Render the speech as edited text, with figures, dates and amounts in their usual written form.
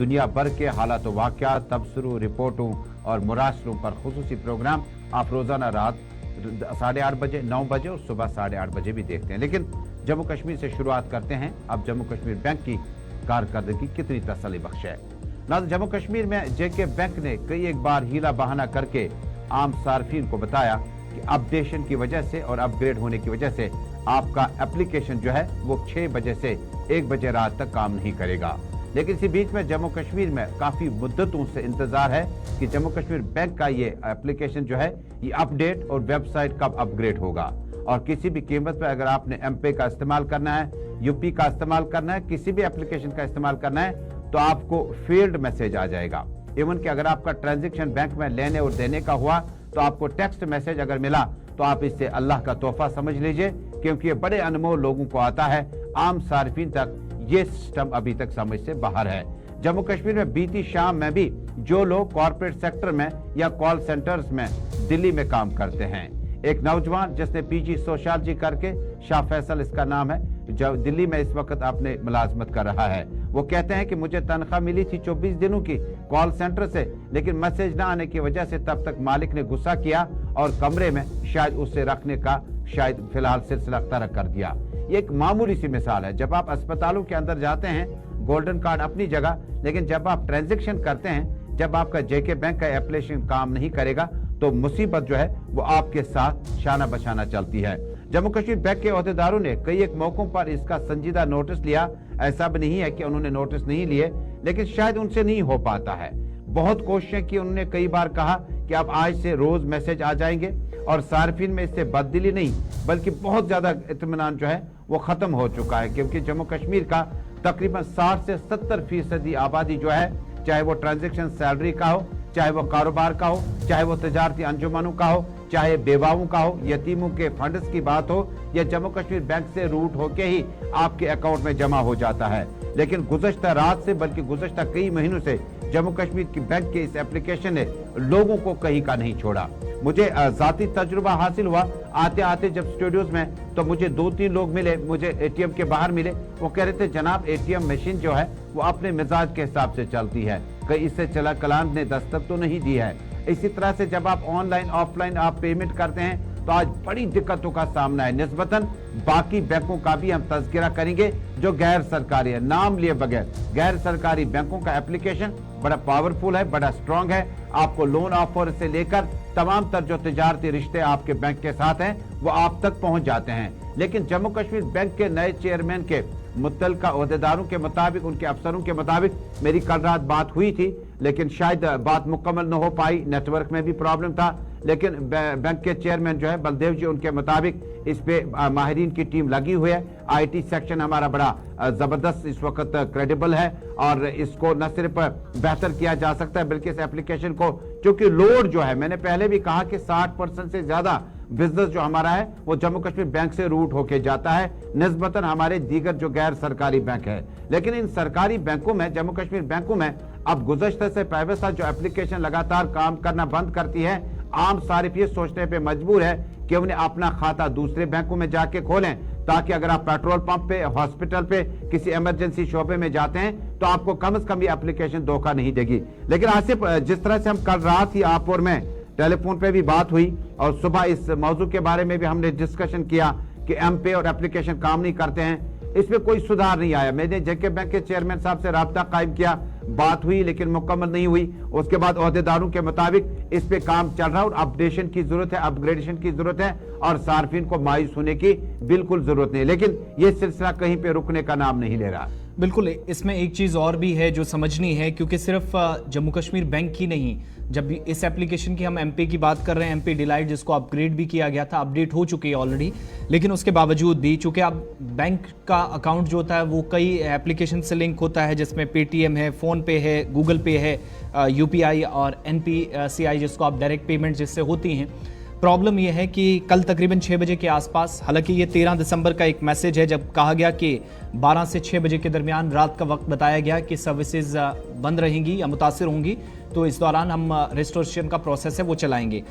दुनिया भर के हालात वाक़यात, तबसरों, रिपोर्टों और मुरासलों पर खुसूसी प्रोग्राम आप रोज़ाना रात 8:30 बजे, 9 बजे और सुबह 8:30 बजे भी देखते हैं। लेकिन जम्मू कश्मीर से शुरुआत करते हैं। अब जम्मू कश्मीर बैंक की कारकर्दगी कितनी तसल्ली बख्श है। नाज़रीन, जम्मू कश्मीर में जेके बैंक ने कई एक बार हीला बहाना करके आम सार्फिन को बताया कि अपडेशन की वजह से और अपग्रेड होने की वजह से आपका एप्लीकेशन जो है वो 6 बजे से 1 बजे रात तक काम नहीं करेगा। लेकिन इसी बीच में जम्मू कश्मीर में काफी मुद्दतों से इंतजार है कि जम्मू कश्मीर बैंक का ये एप्लीकेशन जो है ये अपडेट और वेबसाइट कब अपग्रेड होगा। और किसी भी कीमत पर अगर आपने एमपे का इस्तेमाल करना है, यूपी का इस्तेमाल करना है, किसी भी एप्लीकेशन का इस्तेमाल करना है तो आपको फेल्ड मैसेज आ जाएगा। इवन कि अगर आपका ट्रांजैक्शन बैंक में लेने और देने का हुआ तो आपको टेक्स्ट मैसेज अगर मिला तो आप इससे अल्लाह का तोहफा समझ लीजिए, क्योंकि ये बड़े अनमोल लोगों को आता है। आम सार्फिन तक ये सिस्टम अभी तक समझ से बाहर है। जम्मू कश्मीर में बीती शाम में भी जो लोग कॉर्पोरेट सेक्टर में या कॉल सेंटर्स में दिल्ली में काम करते हैं, एक नौजवान जिसने पीजी सोशियोलॉजी करके, शाह फैसल इसका नाम है, जो दिल्ली में इस वक्त अपने मुलाजमत कर रहा है, वो कहते हैं कि मुझे तनख्वाह मिली थी 24 दिनों की कॉल सेंटर से, लेकिन मैसेज न आने की वजह से तब तक मालिक ने गुस्सा किया और कमरे में शायद उसे रखने का शायद फिलहाल सिलसिला तर्क कर दिया। ये एक मामूली सी मिसाल है। जब आप अस्पतालों के अंदर जाते हैं, गोल्डन कार्ड अपनी जगह, लेकिन जब आप ट्रांजैक्शन करते हैं, जब आपका जेके बैंक का एप्लीकेशन काम नहीं करेगा तो मुसीबत जो है वो आपके साथ शाना बशाना चलती है। जम्मू कश्मीर बैंक के अहदेदारों ने कई एक मौकों पर इसका संजीदा नोटिस लिया। ऐसा भी नहीं है कि उन्होंने नोटिस नहीं लिए, लेकिन शायद उनसे नहीं हो पाता है। बहुत कोशिशें की उन्होंने, कई बार कहा कि अब आज से रोज मैसेज आ जाएंगे, और सार्फिन में इससे बददिली नहीं बल्कि बहुत ज्यादा इत्मीनान जो है वो खत्म हो चुका है, क्योंकि जम्मू कश्मीर का तकरीबन 60 से 70% आबादी जो है, चाहे वो ट्रांजैक्शन सैलरी का हो, चाहे वो कारोबार का हो, चाहे वो तिजारती अंजुमनों का हो, चाहे बेवाओं का हो, यतीमों के फंड्स की बात हो, या जम्मू कश्मीर बैंक से रूट होके ही आपके अकाउंट में जमा हो जाता है। लेकिन गुज़श्ता रात से बल्कि गुज़श्ता कई महीनों से जम्मू कश्मीर की बैंक के इस एप्लीकेशन ने लोगों को कहीं का नहीं छोड़ा। मुझे जाती तजुर्बा हासिल हुआ। आते आते जब स्टूडियोज में तो मुझे 2-3 लोग मिले, मुझे एटीएम के बाहर मिले। वो कह रहे थे जनाब एटीएम मशीन जो है वो अपने मिजाज के हिसाब से चलती है, कहीं इससे चला कलाम ने दस्तक तो नहीं दी है। इसी तरह से जब आप ऑनलाइन ऑफलाइन आप पेमेंट करते हैं तो आज बड़ी दिक्कतों का सामना है। निस्बतन बाकी बैंकों का भी हम तज़किरा करेंगे जो गैर सरकारी है, नाम लिए बगैर गैर सरकारी बैंकों का एप्लीकेशन बड़ा पावरफुल है, बड़ा स्ट्रांग है। आपको लोन ऑफर से लेकर तमाम तर जो तिजारती रिश्ते आपके बैंक के साथ हैं वो आप तक पहुंच जाते हैं। लेकिन जम्मू कश्मीर बैंक के नए चेयरमैन के मुतल्लिका अहदेदारों के मुताबिक, उनके अफसरों के मुताबिक, मेरी कल रात बात हुई थी लेकिन शायद बात मुकम्मल न हो पाई, नेटवर्क में भी प्रॉब्लम था। लेकिन बैंक के चेयरमैन जो है बलदेव जी, उनके मुताबिक इस पे माहिरीन की टीम लगी हुई है। आईटी सेक्शन हमारा बड़ा जबरदस्त इस वक्त क्रेडिबल है और इसको न सिर्फ बेहतर किया जा सकता है बल्कि इस एप्लीकेशन को, क्योंकि लोड जो है, मैंने पहले भी कहा कि 60% से ज्यादा बिजनेस जो हमारा है वो जम्मू कश्मीर बैंक से रूट होके जाता है निस्बतन हमारे दीगर जो गैर सरकारी बैंक है। लेकिन इन सरकारी बैंकों में, जम्मू कश्मीर बैंकों में अब गुज़श्ता से पहले साल जो एप्लीकेशन लगातार काम करना बंद करती है, आम सारिफ ये सोचने पे मजबूर है कि उन्हें अपना खाता दूसरे बैंकों में जाके खोलें, ताकि अगर आप पेट्रोल पंप पे, हॉस्पिटल पे, किसी इमरजेंसी शोबे में जाते हैं तो आपको कम से कम ये एप्लीकेशन धोखा नहीं देगी। लेकिन आसिफ, जिस तरह से हम कल रात ही आप और मैं टेलीफोन पे भी बात हुई और सुबह इस मौजू के बारे में भी हमने डिस्कशन किया कि एमपे और एप्लीकेशन काम नहीं करते हैं, इसमें कोई सुधार नहीं आया। मैंने जेके बैंक के चेयरमैन साहब से राब्ता कायम किया, बात हुई लेकिन मुकम्मल नहीं हुई। उसके बाद अहदेदारों के मुताबिक इस पे काम चल रहा है और अपडेशन की जरूरत है, अपग्रेडेशन की जरूरत है और सार्फिन को मायूस होने की बिल्कुल जरूरत नहीं। लेकिन ये सिलसिला कहीं पे रुकने का नाम नहीं ले रहा। बिल्कुल, इसमें एक चीज़ और भी है जो समझनी है, क्योंकि सिर्फ जम्मू कश्मीर बैंक की नहीं, जब भी इस एप्लीकेशन की हम एमपी की बात कर रहे हैं, एमपी डिलाइट जिसको अपग्रेड भी किया गया था, अपडेट हो चुकी है ऑलरेडी, लेकिन उसके बावजूद भी चूंकि अब बैंक का अकाउंट जो होता है वो कई एप्लीकेशन से लिंक होता है, जिसमें पेटीएम है, फ़ोन पे है, गूगल पे है, यूपीआई और एनपीसीआई जिसको आप डायरेक्ट पेमेंट जिससे होती हैं। प्रॉब्लम यह है कि कल तकरीबन 6 बजे के आसपास, हालांकि ये 13 दिसंबर का एक मैसेज है जब कहा गया कि 12 से 6 बजे के दरमियान रात का वक्त बताया गया कि सर्विसेज बंद रहेंगी या मुतासिर होंगी, तो इस दौरान हम रेस्टोरेशन का प्रोसेस है वो चलाएंगे।